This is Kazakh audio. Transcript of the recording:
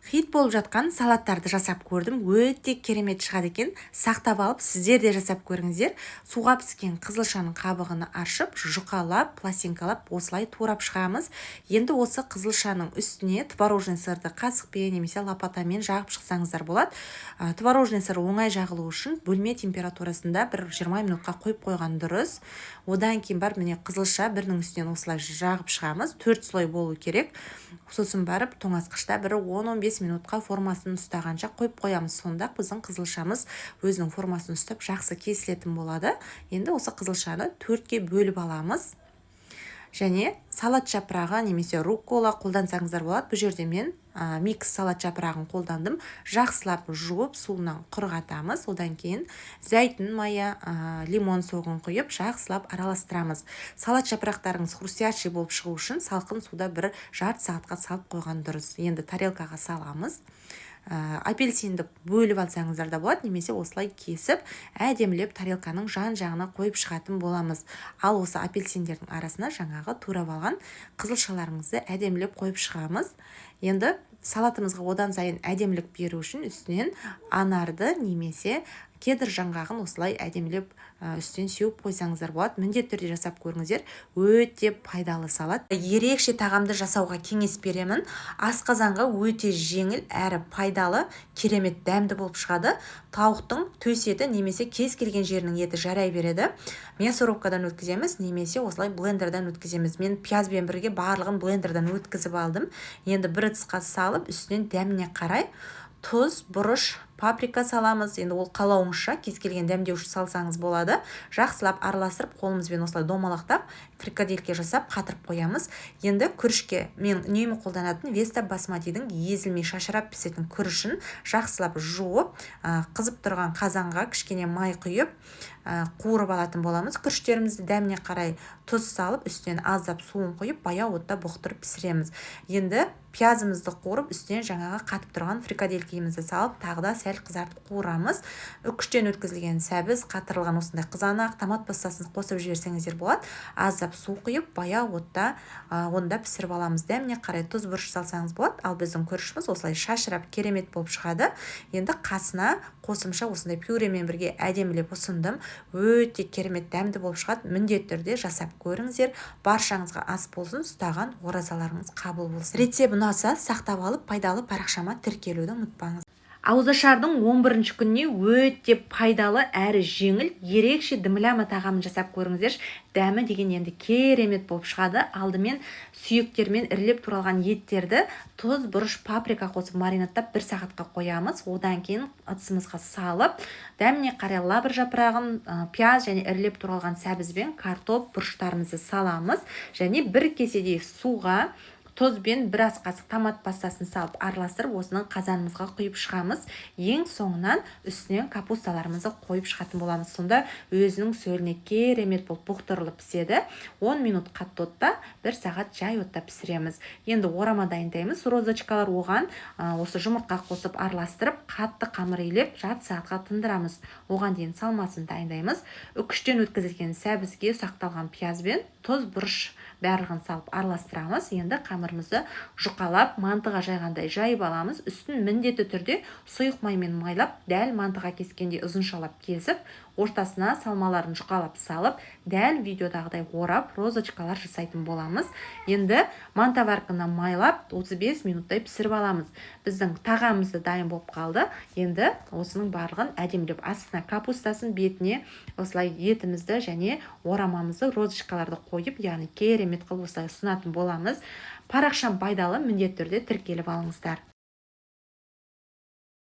Хит болып жатқан салаттарды жасап көрдім. Өте керемет шығады екен. Сақтап алып, сіздер де жасап көріңіздер. Суға піскен қызылшаның қабығын аршып, жұқалап, пластинкалап, осылай турап шығамыз. Енді осы қызылшаның үстіне творожный сырды қасықпен немесе лопатамен жағып шықсаңыздар болады. Творожный сыр оңай жағылу үшін бөлме температурасында бір 20 минутқа қойып қойған дұрыс. Одан кейін барып міне қызылша бірінің үстінен осылай жағып шығамыз. 4 слой болу керек. Сосын барып тоңазытқышта бір 10-15 минутқа формасын ұстағанша қойып қоямыз. Сонда біздің қызылшамыз өзінің формасын ұстап жақсы кесілетін болады. Енді осы қызылшаны 4-ке бөліп аламыз. Және салат жапырағы немесе руккола қолдансаңыздар болады. Бұл жерде мен микс салат жапырағын қолдандым. Жақсылап жуып суынан құрғатамыз. Одан кейін зәйтүн майы, лимон соғын құйып, жақсылап араластырамыз. Салат жапырақтарыңыз хрустящий болып шығу үшін салқын суда бір жарты сағатқа салып қойған дұрыс. Енді тарелкаға саламыз. Апельсинді бөліп алсаңыздар да болады, немесе осылай кесіп, әдемілеп тарелканың жан-жағына қойып шығатын боламыз. Ал осы апельсиндердің арасына жаңағы турап алған қызылшаларыңызды әдемілеп қойып шығамыз. Енді салатымызға одан сайын әдемілік беру үшін үстінен анарды немесе кедр жаңғағын осылай әдемілеп үстінен сеуіп қойсаңыздар болады. Міндетті түрде жасап көріңіздер. Өте пайдалы салат. Ерекше тағамды жасауға кеңес беремін. Асқазанға өте жеңіл әрі пайдалы, керемет дәмді болып шығады. Тауықтың төс еті немесе кез келген жерінің еті жарай береді. Мясорубкадан өткіземіз, немесе осылай блендерден өткіземіз. Мен пиязбен бірге барлығын блендерден өткізіп алдым. Енді бір ыдысқа салып, үстінен дәміне қарай тұз, бұрыш, паприка саламыз. Енді ол қалауыңызша кез келген дәмдеуші салсаңыз болады. Жақсылап араластырып, қолымызбен осылай домалақтап, фрикадельке жасап қатырып қоямыз. Енді күрішке мен үнемі қолданатын Веста басматидің езілмей шашырап пісетін күрішін жақсылап жуып, қызып тұрған қазанға кішкене май құйып, қуырып алатын боламыз. Күріштерімізді дәміне қарай тұз салып, үстінен аздап суын құйып, баяу отта бұқтырып пісіреміз. Енді пиязымызды қуырып, үстінен жаңағы қатып тұрған фрикаделькемізді салып, тағы да сәл қызартып қуырамыз. Үкіштен өткізілген сәбіз, қатырылған осындай қызанақ, томат пастасын қосып жіберсеңіздер болады. Аздап су құйып, баяу отта онда пісіріп аламыз. Дәміне қарай тұз, бұрыш салсаңыз болады. Ал біздің күрішіміз осылай шашырап керемет болып шығады. Енді қасына қосымша осындай пюремен бірге әдемілеп ұсындым. Өте керемет дәмді болып шығады. Міндетті түрде жасап көріңіздер. Баршаңызға ас болсын, ұстаған оразаларыңыз қабыл болсын. Рецепт ұнаса, сақтап алып, пайдалы парақшама тіркелуді ұмытпаңыз. Ауызашардың 11-ші күніне өте пайдалы әрі жеңіл, ерекше дымляма тағамын жасап көріңіздер. Дәмі деген енді керемет болып шығады. Алдымен сүйектермен ірілеп туралған еттерді тұз, бұрыш, паприка қосып маринадтап 1 сағатқа қоямыз. Одан кейін ыдысымызға салып, дәміне қарай лавр жапырағын, пияз және ірілеп туралған сәбізбен картоп бұрыштарымызды саламыз. Және 1 кеседей суға тұзбен 1 ас қасық томат пастасын салып араластырып, осының қазанымызға құйып шығамыз. Ең соңынан үстінен капусталарымызды қойып шығатын боламыз. Сонда өзінің сөліне керемет болып бұқтырылып піседі. 10 минут қатты отта, 1 сағат жай отта пісіреміз. Енді орама дайындаймыз. Розочкалар оған осы жұмыртқа қосып араластырып, қатты қамыр илеп, жарты сағатқа тындырамыз. Оған дейін салмасын дайындаймыз. Үкіштен өткізілген сәбізге ұсақталған пиязбен тұз, бұрыш барлығын салып араластырамыз. Енді қамырымызды жұқалап, мантыға жайғандай жайып аламыз. Үстін міндетті түрде сұйық маймен майлап, дәл мантыға кескенде ұзыншалап кесіп, ортасына салмаларын жұқалап салып, дәл видеодағыдай орап, розочкалар жасайтын боламыз. Енді мантаварканы майлап, 35 минуттай пісіріп аламыз. Біздің тағамымызды дайын болып қалды. Енді осының барлығын әдемілеп астына капустасын, бетіне осылай етімізді және орамамызды, розочкаларды қойып, яғни керемет қылып осылай ұсынатын боламыз. Парақшам пайдалы, міндетті түрде тіркеліп алыңыздар.